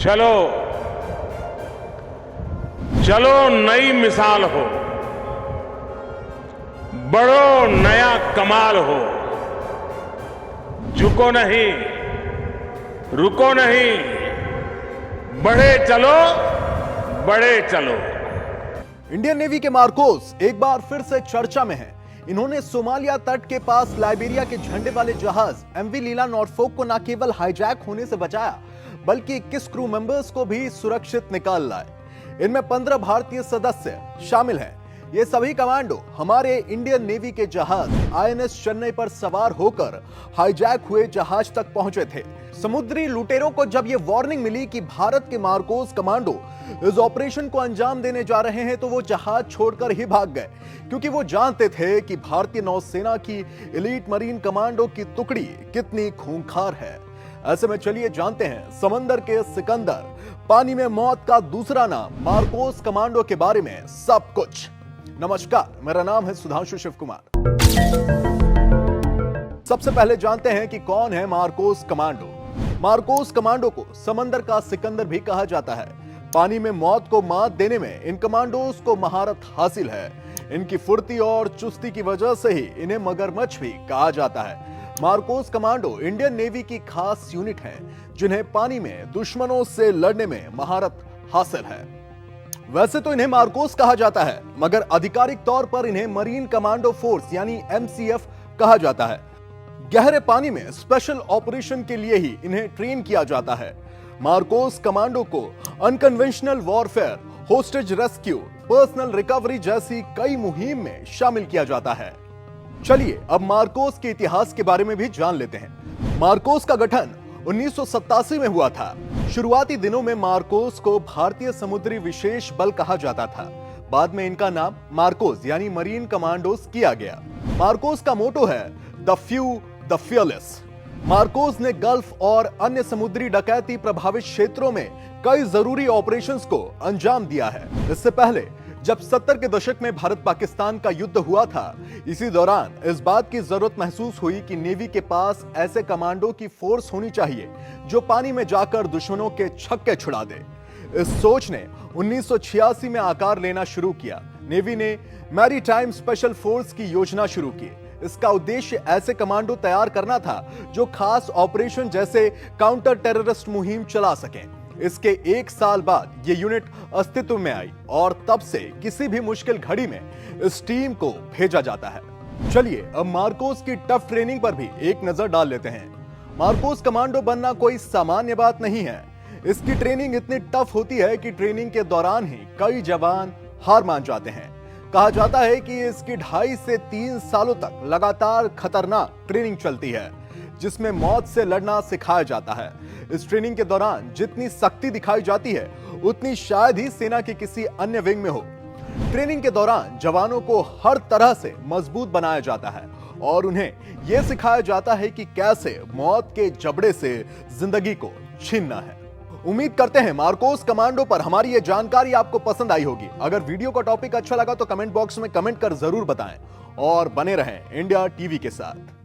चलो चलो नई मिसाल हो, बढ़ो नया कमाल हो, झुको नहीं, रुको नहीं, बढ़े चलो, बड़े चलो। इंडियन नेवी के मार्कोस एक बार फिर से चर्चा में हैं। इन्होंने सोमालिया तट के पास लाइबेरिया के झंडे वाले जहाज एमवी लीला नॉरफोक को न केवल हाईजैक होने से बचाया, बल्कि 21 क्रू मेंबर्स को भी सुरक्षित निकाल लाए। इनमें 15 भारतीय सदस्य शामिल हैं। ये सभी कमांडो हमारे इंडियन नेवी के जहाज आईएनएस चेन्नई पर सवार होकर हाईजैक हुए जहाज तक पहुंचे थे। समुद्री लुटेरों को जब ये वार्निंग मिली कि भारत के मार्कोस कमांडो इस ऑपरेशन को अंजाम देने जा रहे हैं, तो वो जहाज छोड़कर ही भाग गए, क्योंकि वो जानते थे कि भारतीय नौसेना की एलीट मरीन कमांडो की टुकड़ी कितनी खूंखार है। ऐसे में चलिए जानते हैं समंदर के सिकंदर, पानी में मौत का दूसरा नाम मार्कोस कमांडो के बारे में सब कुछ। नमस्कार, मेरा नाम है सुधांशु शिव कुमार। सबसे पहले जानते हैं कि कौन है मार्कोस कमांडो। मार्कोस कमांडो को समंदर का सिकंदर भी कहा जाता है। पानी में मौत को मात देने में इन कमांडोज को महारत हासिल है। इनकी फुर्ती और चुस्ती की वजह से ही इन्हें मगरमच्छ भी कहा जाता है। मार्कोस कमांडो इंडियन नेवी की खास यूनिट है, जिन्हें पानी में दुश्मनों से लड़ने में महारत हासिल है। वैसे तो इन्हें मार्कोस कहा जाता है, मगर आधिकारिक तौर पर इन्हें मरीन कमांडो फोर्स यानी एमसीएफ कहा जाता है। गहरे पानी में स्पेशल ऑपरेशन के लिए ही इन्हें ट्रेन किया जाता है। मार्कोस कमांडो को unconventional warfare, hostage rescue, personnel recovery जैसी कई मुहिम में शामिल किया जाता है। चलिए अब मार्कोस के इतिहास के बारे में भी जान लेते हैं। मार्कोस का गठन 1987 में हुआ था। शुरुआती दिनों में मार्कोस को भारतीय समुद्री विशेष बल कहा जाता था। बाद में इनका नाम मार्कोस यानी मरीन कमांडोज किया गया। मार्कोस का मोटो है the few the fearless. Marcos ने गल्फ और अन्य समुद्री डकैती प्रभावित क्षेत्रों में कई जरूरी ऑपरेशंस को अंजाम दिया है। इससे पहले जब 70 के दशक में भारत पाकिस्तान का युद्ध हुआ था, इसी दौरान इस बात की जरूरत महसूस हुई कि नेवी के पास ऐसे कमांडो की फोर्स होनी चाहिए जो पानी में जाकर दुश्मनों के छक्के छुड़ा दे। इस सोच ने 1986 में आकार लेना शुरू किया। नेवी ने मैरीटाइम स्पेशल फोर्स की योजना शुरू की। इसका उद्देश्य ऐसे कमांडो तैयार करना था जो खास ऑपरेशन जैसे काउंटर टेररिस्ट मुहिम चला सकें। इसके 1 साल बाद ये यूनिट अस्तित्व में आई और तब से किसी भी मुश्किल घड़ी में इस टीम को भेजा जाता है। चलिए अब मार्कोस की टफ ट्रेनिंग पर भी एक नजर डाल लेते हैं। मार्कोस कमांडो बनना कोई सामान्य बात नहीं है। इसकी ट्रेनिंग इतनी टफ होती है कि ट्रेनिंग के दौरान ही कई जवान हार मान जाते हैं। कहा जाता है कि इसकी 2.5 से 3 सालों तक लगातार खतरनाक ट्रेनिंग चलती है, जिसमें मौत से लड़ना सिखाया जाता है। इस ट्रेनिंग के दौरान जितनी सख्ती दिखाई जाती है, उतनी शायद ही सेना के किसी अन्य विंग में हो। ट्रेनिंग के दौरान जवानों को हर तरह से मजबूत बनाया जाता है और उन्हें यह सिखाया जाता है कि कैसे मौत के जबड़े से जिंदगी को छीनना है। उम्मीद करते हैं मार्कोस कमांडो पर हमारी ये जानकारी आपको पसंद आई होगी। अगर वीडियो का टॉपिक अच्छा लगा तो कमेंट बॉक्स में कमेंट कर जरूर बताएं और बने रहें इंडिया टीवी के साथ।